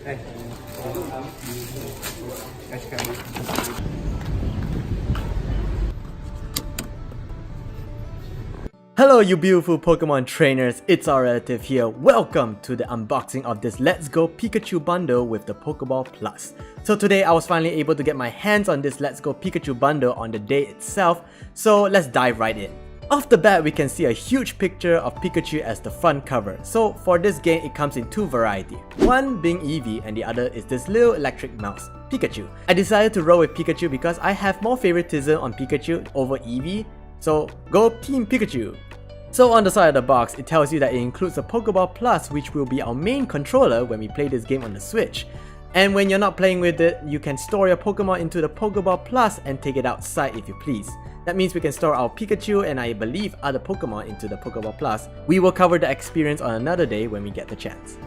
Hello you beautiful Pokemon trainers, it's our relative here. Welcome to the unboxing of this Let's Go Pikachu bundle with the Pokeball Plus. So today I was finally able to get my hands on this Let's Go Pikachu bundle on the day itself, so let's dive right in. Off the bat we can see a huge picture of Pikachu as the front cover. So for this game it comes in two varieties, one being Eevee and the other is this little electric mouse, Pikachu. I decided to roll with Pikachu because I have more favoritism on Pikachu over Eevee. So go Team Pikachu! So on the side of the box, it tells you that it includes a Pokeball Plus, which will be our main controller when we play this game on the Switch. And when you're not playing with it, you can store your Pokemon into the Pokeball Plus and take it outside if you please. That means we can store our Pikachu and I believe other Pokemon into the Pokeball Plus. We will cover the experience on another day when we get the chance.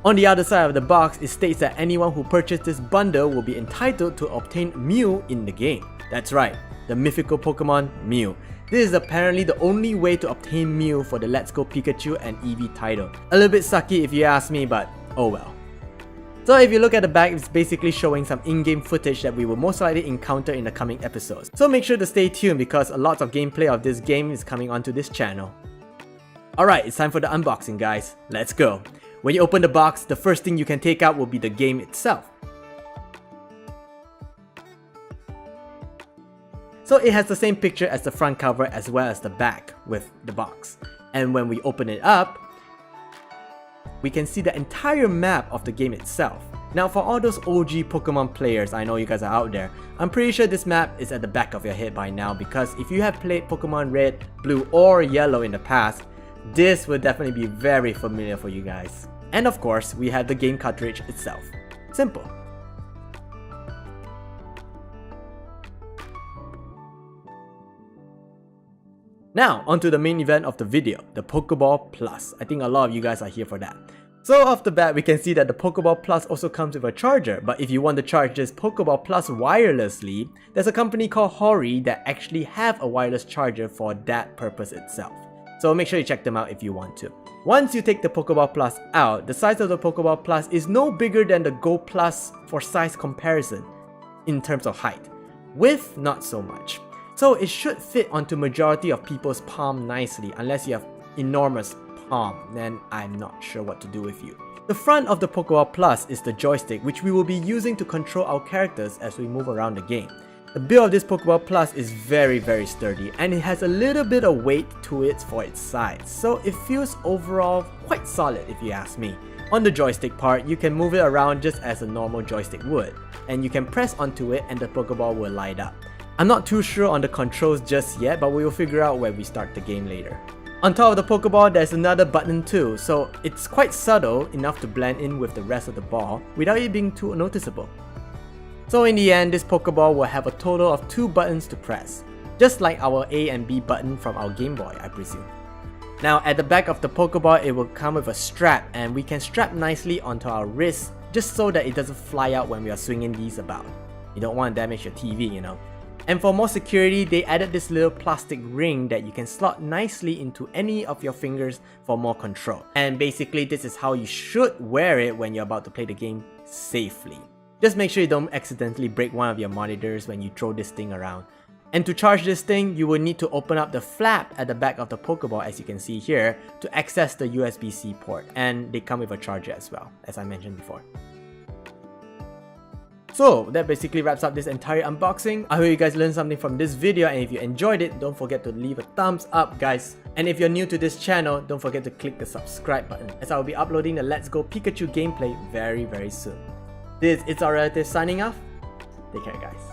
On the other side of the box, it states that anyone who purchased this bundle will be entitled to obtain Mew in the game. That's right, the mythical Pokemon Mew. This is apparently the only way to obtain Mew for the Let's Go Pikachu and Eevee title. A little bit sucky if you ask me, but oh well. So if you look at the back, it's basically showing some in-game footage that we will most likely encounter in the coming episodes. So make sure to stay tuned because a lot of gameplay of this game is coming onto this channel. Alright, it's time for the unboxing guys. Let's go. When you open the box, the first thing you can take out will be the game itself. So it has the same picture as the front cover as well as the back with the box. And when we open it up, we can see the entire map of the game itself. Now for all those OG Pokemon players, I know you guys are out there, I'm pretty sure this map is at the back of your head by now because if you have played Pokemon Red, Blue or Yellow in the past, this will definitely be very familiar for you guys. And of course, we have the game cartridge itself. Simple. Now, onto the main event of the video, the Pokeball Plus. I think a lot of you guys are here for that. So off the bat, we can see that the Pokeball Plus also comes with a charger, but if you want to charge this Pokeball Plus wirelessly, there's a company called Hori that actually have a wireless charger for that purpose itself. So make sure you check them out if you want to. Once you take the Pokeball Plus out, the size of the Pokeball Plus is no bigger than the Go Plus for size comparison in terms of height. Width, not so much. So it should fit onto majority of people's palm nicely, unless you have enormous palm, then I'm not sure what to do with you. The front of the Pokeball Plus is the joystick, which we will be using to control our characters as we move around the game. The build of this Pokeball Plus is very sturdy and it has a little bit of weight to it for its size, so it feels overall quite solid if you ask me. On the joystick part, you can move it around just as a normal joystick would, and you can press onto it and the Pokeball will light up. I'm not too sure on the controls just yet, but we will figure out when we start the game later. On top of the Pokeball, there's another button too, so it's quite subtle enough to blend in with the rest of the ball without it being too noticeable. So in the end, this Pokeball will have a total of 2 buttons to press, just like our A and B button from our Game Boy, I presume. Now at the back of the Pokeball, it will come with a strap and we can strap nicely onto our wrist just so that it doesn't fly out when we are swinging these about. You don't want to damage your TV, you know. And for more security, they added this little plastic ring that you can slot nicely into any of your fingers for more control. And basically this is how you should wear it when you're about to play the game safely. Just make sure you don't accidentally break one of your monitors when you throw this thing around. And to charge this thing, you will need to open up the flap at the back of the Pokeball as you can see here to access the USB-C port. And they come with a charger as well, as I mentioned before. So that basically wraps up this entire unboxing. I hope you guys learned something from this video, and if you enjoyed it, don't forget to leave a thumbs up guys. And if you're new to this channel, don't forget to click the subscribe button as I will be uploading the Let's Go Pikachu gameplay very soon. This is It's Our Relative signing off. Take care guys.